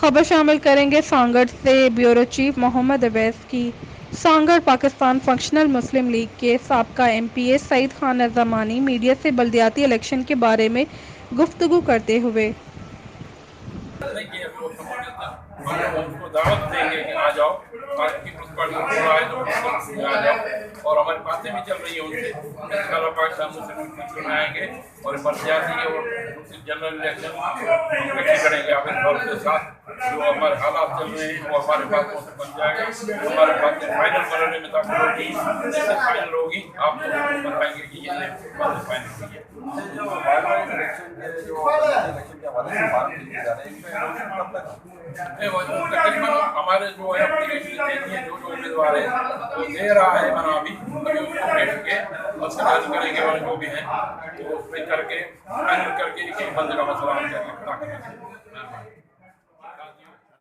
خبر شامل کریں گے سانگڑ سے بیورو چیف محمد اویس کی۔ سانگڑ پاکستان فنکشنل مسلم لیگ کے سابقہ ایم پی اے سعید خان الزمانی میڈیا سے بلدیاتی الیکشن کے بارے میں گفتگو کرتے ہوئے ہم ان کو دعوت دیں گے کہ آ جاؤ، پیپلز پارٹی تھوڑا ہے تو آ جاؤ، اور ہماری باتیں بھی چل رہی ہیں ان سے انشاءاللہ پاکستان مسلم لیگ میں آئیں گے اور بلدیاتی اور جنرل الیکشن اکٹھے کریں گے اپنے دور کے ساتھ۔ جو ہمارے حالات چل رہے ہیں وہ ہمارے باتوں سے بن جائے گا، ہمارے باتیں فائنل کرنے میں داخل ہوگی، جیسے فائنل ہوگی آپ کو بتائیں گے کہ یہ باتیں فائنل ہوئی ہے۔ تقریباً ہمارے جو ہے اپلیکیشن جو امیدوار ہے وہ دے رہا ہے، ابھی اس کو بیٹھ کے اور سرحد کریں گے، اور جو بھی ہیں تو اس میں کر کے فائنل کر کے ایک بندے کا مسئلہ ہم کر کے